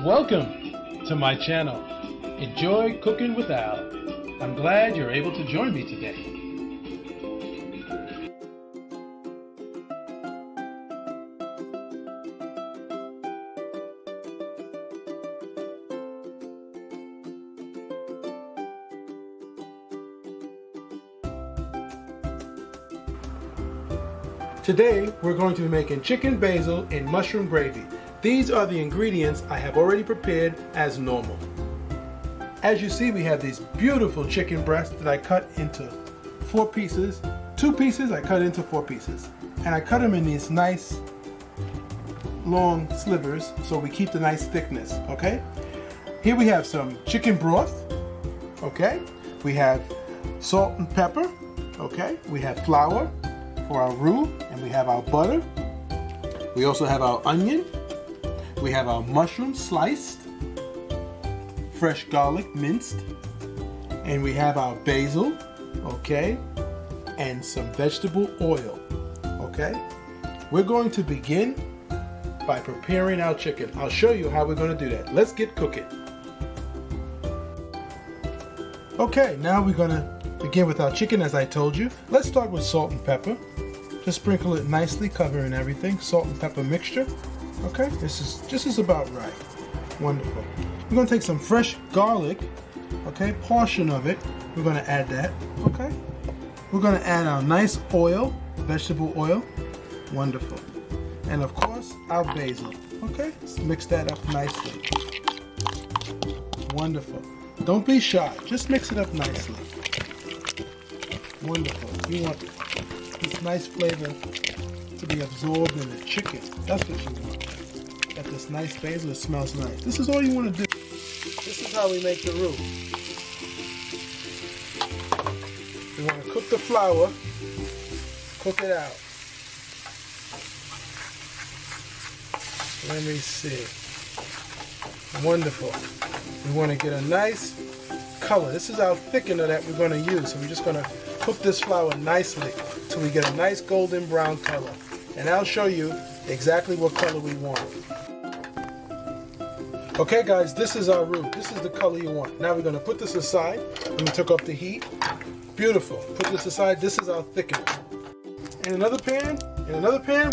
Welcome to my channel. Enjoy cooking with Al. I'm glad you're able to join me today. Today we're going to be making chicken basil and mushroom gravy. These are the ingredients I have already prepared as normal. As you see, we have these beautiful chicken breasts that I cut into 4 pieces. 2 pieces I cut into 4 pieces. And I cut them in these nice long slivers so we keep the nice thickness, okay? Here we have some chicken broth, okay? We have salt and pepper, okay? We have flour for our roux, and we have our butter. We also have our onion. We have our mushrooms sliced, fresh garlic minced, and we have our basil, okay, and some vegetable oil, okay. We're going to begin by preparing our chicken. I'll show you how we're going to do that. Let's get cooking. Okay, now we're going to begin with our chicken as I told you. Let's start with salt and pepper. Just sprinkle it nicely, covering everything. Salt and pepper mixture. Okay, this is about right. Wonderful. We're going to take some fresh garlic, okay, portion of it. We're going to add that, okay. We're going to add our nice oil, vegetable oil. Wonderful. And of course, our basil. Okay, let's mix that up nicely. Wonderful. Don't be shy. Just mix it up nicely. Wonderful. You want this nice flavor to be absorbed in the chicken. That's what you want. Got this nice basil, it smells nice. This is all you want to do. This is how we make the roux. We want to cook the flour, cook it out. Let me see. Wonderful. We want to get a nice color. This is our thickener that we're going to use. So we're just going to cook this flour nicely till we get a nice golden brown color. And I'll show you exactly what color we want. Okay guys, this is our roux. This is the color you want. Now we're going to put this aside. We took off the heat. Beautiful. Put this aside. This is our thickener. In another pan,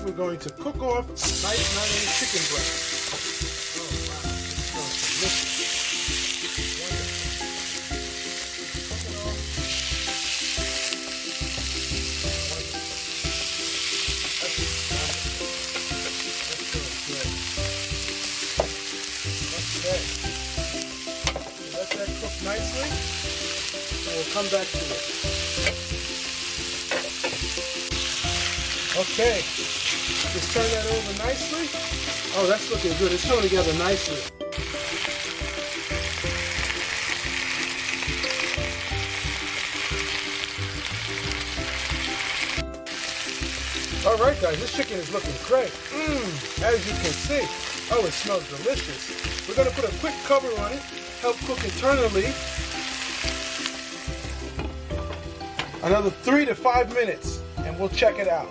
we're going to cook off nice chicken breast. Oh wow, this smells delicious. Let that cook nicely, and we'll come back to it. Okay, just turn that over nicely. Oh, that's looking good. It's coming together nicely. All right, guys, this chicken is looking great. As you can see, oh, it smells delicious. We're going to put a quick cover on it, help cook internally. Another 3 to 5 minutes, and we'll check it out.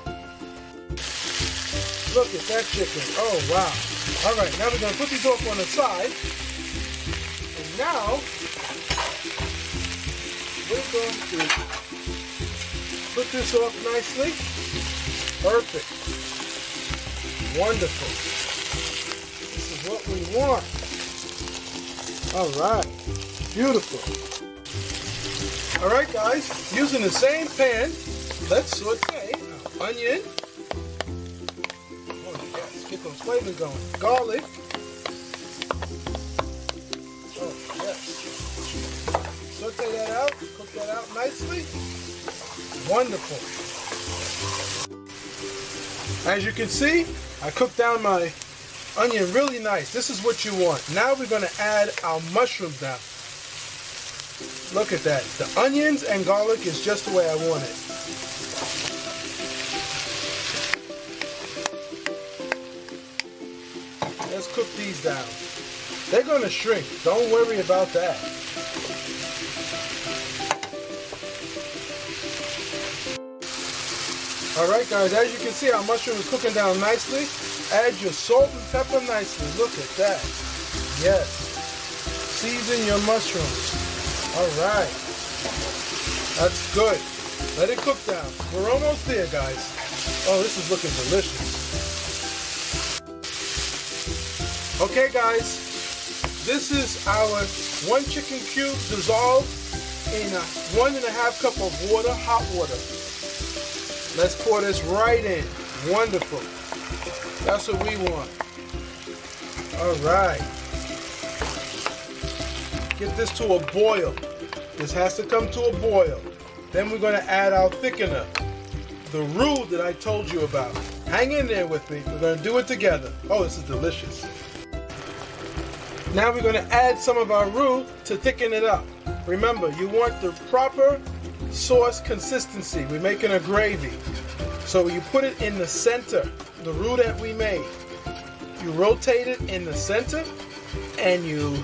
Look at that chicken. Oh, wow. All right, now we're going to put these off on the side. And now, we're going to put this off nicely. Perfect. Wonderful. This is what we want. All right. Beautiful. All right, guys. Using the same pan, let's saute our onion. Oh, yes. Get those flavors going. Garlic. Oh, yes. Saute that out. Cook that out nicely. Wonderful. As you can see, I cooked down my onion really nice. This is what you want. Now we're going to add our mushrooms now. Look at that. The onions and garlic is just the way I want it. Let's cook these down. They're going to shrink. Don't worry about that. Alright guys, as you can see, our mushroom is cooking down nicely. Add your salt and pepper nicely. Look at that. Yes. Season your mushrooms. All right. That's good. Let it cook down. We're almost there, guys. Oh, this is looking delicious. Okay, guys. This is our 1 chicken cube dissolved in a 1.5 cup of water, hot water. Let's pour this right in. Wonderful. That's what we want. All right. Get this to a boil. This has to come to a boil. Then we're going to add our thickener, the roux that I told you about. Hang in there with me. We're going to do it together. Oh, this is delicious. Now we're going to add some of our roux to thicken it up. Remember, you want the proper sauce consistency. We're making a gravy. So you put it in the center, the roux that we made. You rotate it in the center and you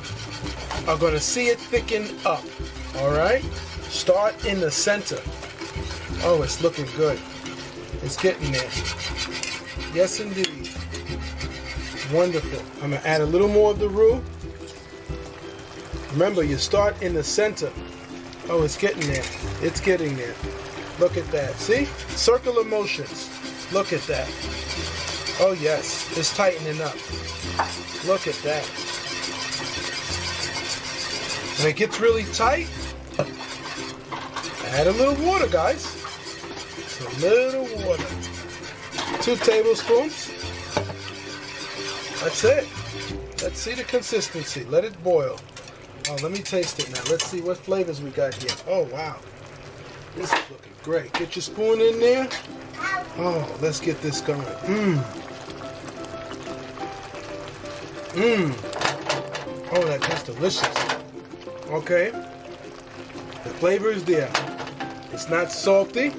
are going to see it thicken up. All right? Start in the center. Oh, it's looking good. It's getting there. Yes, indeed. Wonderful. I'm going to add a little more of the roux. Remember, you start in the center. Oh, it's getting there. It's getting there. Look at that. See? Circular motions. Look at that. Oh, yes. It's tightening up. Look at that. When it gets really tight, add a little water, guys. Just a little water. 2 tablespoons. That's it. Let's see the consistency. Let it boil. Oh, let me taste it now. Let's see what flavors we got here. Oh, wow. This is looking great. Get your spoon in there. Oh, let's get this going. Oh, that tastes delicious. Okay. The flavor is there. It's not salty.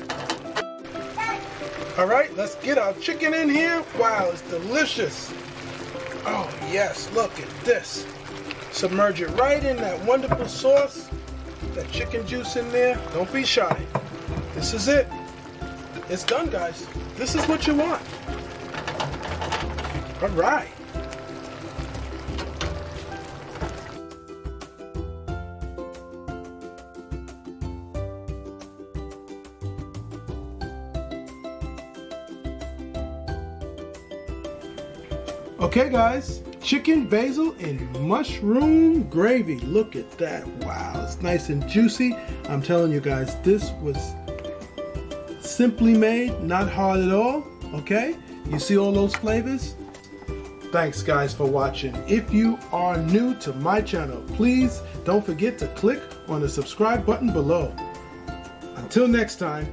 All right, let's get our chicken in here. Wow, it's delicious. Oh, yes, look at this. Submerge it right in that wonderful sauce. That chicken juice in there. Don't be shy. This is it. It's done, guys. This is what you want. All right. Okay, guys. Chicken, basil, and mushroom gravy. Look at that. Wow, it's nice and juicy. I'm telling you guys, this was simply made, not hard at all. Okay, you see all those flavors? Thanks, guys, for watching. If you are new to my channel, please don't forget to click on the subscribe button below. Until next time.